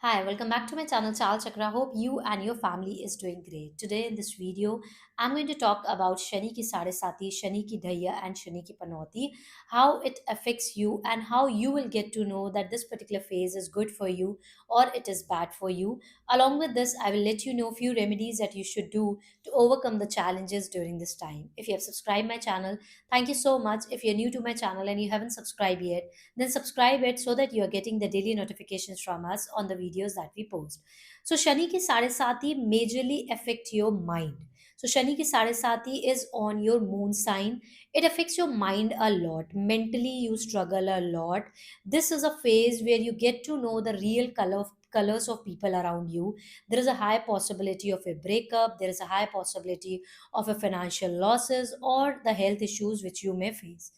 Hi, welcome back to my channel Chal Chakra. Hope you and your family is doing great. Today in this video, I'm going to talk about Shani ki Sade Sati, Shani ki Dhaiya and Shani ki Panoti, how it affects you and how you will get to know that this particular phase is good for you or it is bad for you. Along with this, I will let you know a few remedies that you should do to overcome the challenges during this time. If you have subscribed my channel, thank you so much. If you're new to my channel and you haven't subscribed yet, then subscribe it so that you're getting the daily notifications from us on the videos that we post. So Shani ki Sade Sati majorly affect your mind. So Shani ki Sade Sati is on your moon sign. It affects your mind a lot. Mentally you struggle a lot. This is a phase where you get to know the real colors of people around you. There is a high possibility of a breakup, there is a high possibility of a financial losses or the health issues which you may face.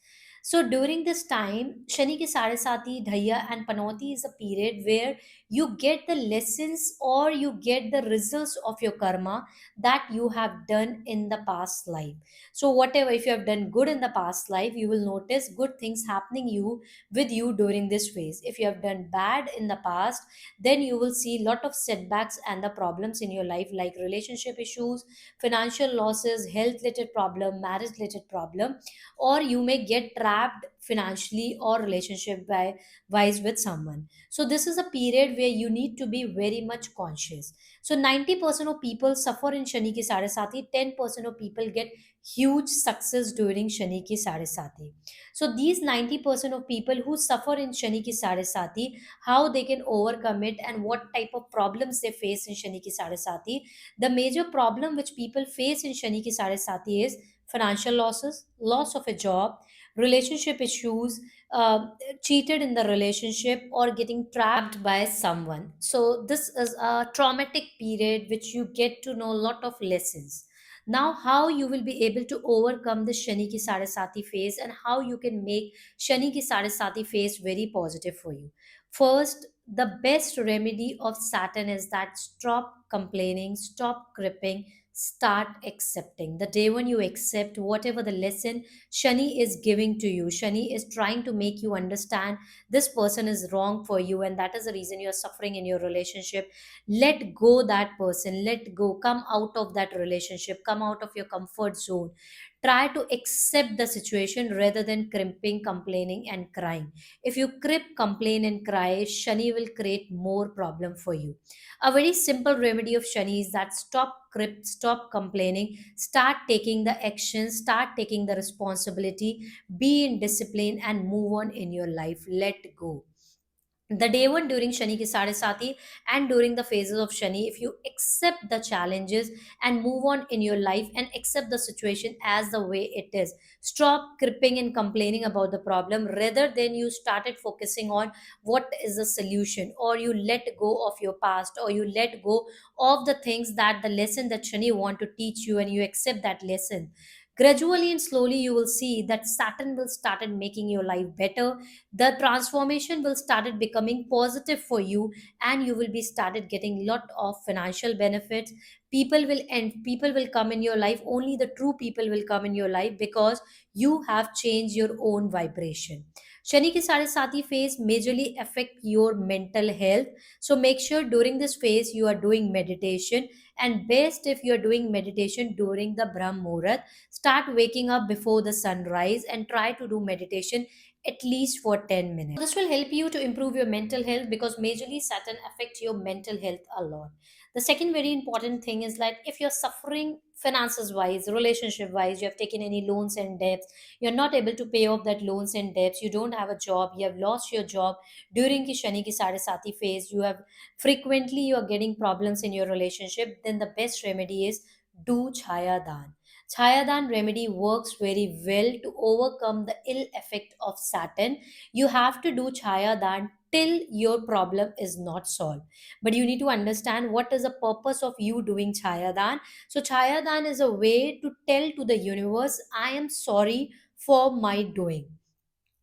So during this time, Shani ki Sade Sati, Dhaiya and Panoti is a period where you get the lessons or you get the results of your karma that you have done in the past life. So whatever, if you have done good in the past life, you will notice good things happening you with you during this phase. If you have done bad in the past, then you will see lot of setbacks and the problems in your life like relationship issues, financial losses, health related problem, marriage related problem, or you may get trapped financially or relationship wise with someone. So this is a period where you need to be very much conscious. So 90% of people suffer in Shani ki Sade Sati, 10% of people get huge success during Shani ki Sade Sati. So these 90% of people who suffer in Shani ki Sade Sati, how they can overcome it and what type of problems they face in Shani ki Sade Sati. The major problem which people face in Shani ki Sade Sati is financial losses, loss of a job, relationship issues, cheated in the relationship, or getting trapped by someone. So, this is a traumatic period which you get to know a lot of lessons. Now, how you will be able to overcome the Shani ki Sade Sati phase and how you can make Shani ki Sade Sati phase very positive for you. First, the best remedy of Saturn is that stop complaining, stop cripping, start accepting. The day when you accept whatever the lesson Shani is giving to you, Shani is trying to make you understand this person is wrong for you, and that is the reason you're suffering in your relationship. Let go that person, let go, come out of that relationship, come out of your comfort zone. Try to accept the situation rather than crimping, complaining, and crying. If you crib, complain, and cry, Shani will create more problem for you. A very simple remedy of Shani is that stop crib, stop complaining, start taking the action, start taking the responsibility, be in discipline, and move on in your life. Let go. The day one during Shani ki Sade Sati and during the phases of Shani, if you accept the challenges and move on in your life and accept the situation as the way it is, stop cripping and complaining about the problem rather than you started focusing on what is the solution, or you let go of your past, or you let go of the things that the lesson that Shani want to teach you and you accept that lesson. Gradually and slowly you will see that Saturn will started making your life better, the transformation will started becoming positive for you, and you will be started getting lot of financial benefits. People will come in your life, only the true people will come in your life because you have changed your own vibration. Shani ki Sade Sati phase majorly affect your mental health, so make sure during this phase you are doing meditation, and best if you are doing meditation during the Brahm Muhurat. Start waking up before the sunrise and try to do meditation at least for 10 minutes. This will help you to improve your mental health because majorly Saturn affects your mental health a lot. The second very important thing is like if you're suffering finances wise, relationship wise, you have taken any loans and debts, you're not able to pay off that loans and debts, you don't have a job, you have lost your job during ki Shani ki Sade Sati phase, you have frequently you are getting problems in your relationship, then the best remedy is do Chaya Dan. Chayadan remedy works very well to overcome the ill effect of Saturn. You have to do Chayadan till your problem is not solved. But you need to understand what is the purpose of you doing Chayadan. So, Chayadan is a way to tell to the universe, I am sorry for my doing.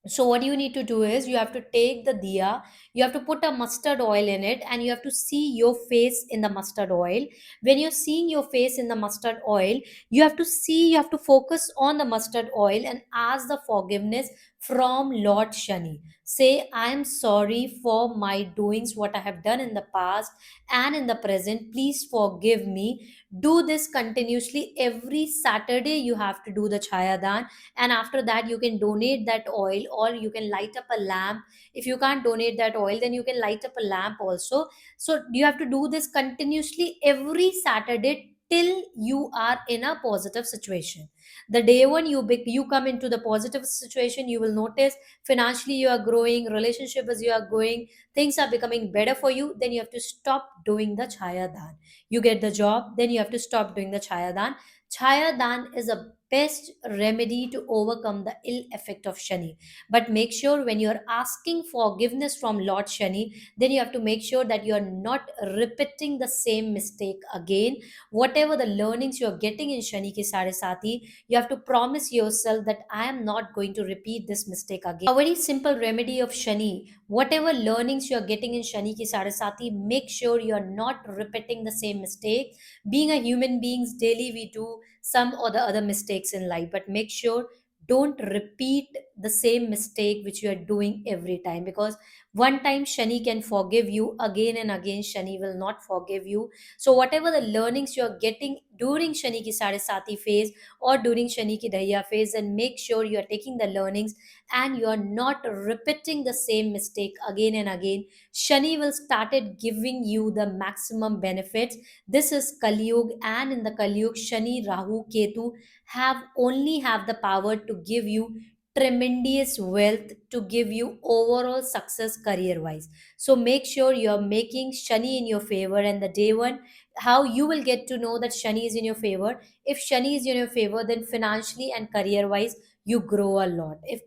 So what you need to do is you have to take the diya, you have to put a mustard oil in it, and you have to see your face in the mustard oil. When you're seeing your face in the mustard oil, you have to focus on the mustard oil and ask the forgiveness from Lord Shani. Say, I am sorry for my doings, what I have done in the past and in the present. Please forgive me. Do this continuously. Every Saturday, you have to do the Chaya Dan, and after that, you can donate that oil or you can light up a lamp. If you can't donate that oil, then you can light up a lamp also. So, you have to do this continuously every Saturday till you are in a positive situation. The day when you come into the positive situation, you will notice financially you are growing, relationship as you are growing, things are becoming better for you. Then you have to stop doing the Chaya Dan. You get the job, then you have to stop doing the Chaya Dan. Chaya Dan is a best remedy to overcome the ill effect of Shani. But make sure when you are asking forgiveness from Lord Shani, then you have to make sure that you are not repeating the same mistake again. Whatever the learnings you are getting in Shani Ki Sade Sati, you have to promise yourself that I am not going to repeat this mistake again. A very simple remedy of Shani, whatever learnings you are getting in Shani Ki Sarasati, make sure you are not repeating the same mistake. Being a human beings, daily we do some or the other mistakes in life, but make sure don't repeat the same mistake which you are doing every time, because one time Shani can forgive you, again and again Shani will not forgive you. So whatever the learnings you are getting during Shani Ki Sarasati phase or during Shani Ki Daya phase, and make sure you are taking the learnings and you are not repeating the same mistake again and again. Shani will started giving you the maximum benefits. This is Kali Yuga, and in the Kali Yuga, Shani, Rahu, Ketu have the power to give you tremendous wealth, to give you overall success career wise. So make sure you're making Shani in your favor. And the day one, how you will get to know that Shani is in your favor? If Shani is in your favor, then financially and career wise, you grow a lot. If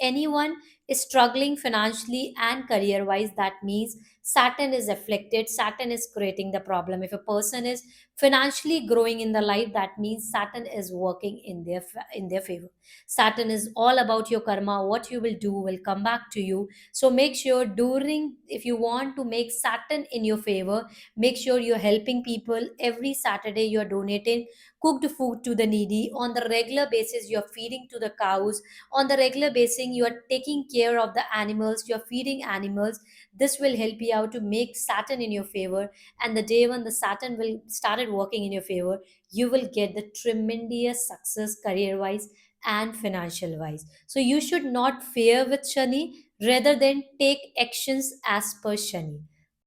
anyone is struggling financially and career wise, that means Saturn is afflicted, Saturn is creating the problem. If a person is financially growing in the life, that means Saturn is working in their favor. Saturn is all about your karma. What you will do will come back to you. So make sure during, if you want to make Saturn in your favor, make sure you're helping people. Every Saturday you're donating cooked food to the needy. On the regular basis you're feeding to the cows. On the regular basis you are taking care of the animals, you're feeding animals. This will help you out to make Saturn in your favor. And the day when the Saturn will started working in your favor, you will get the tremendous success career wise and financial wise. So you should not fear with Shani, rather than take actions as per Shani.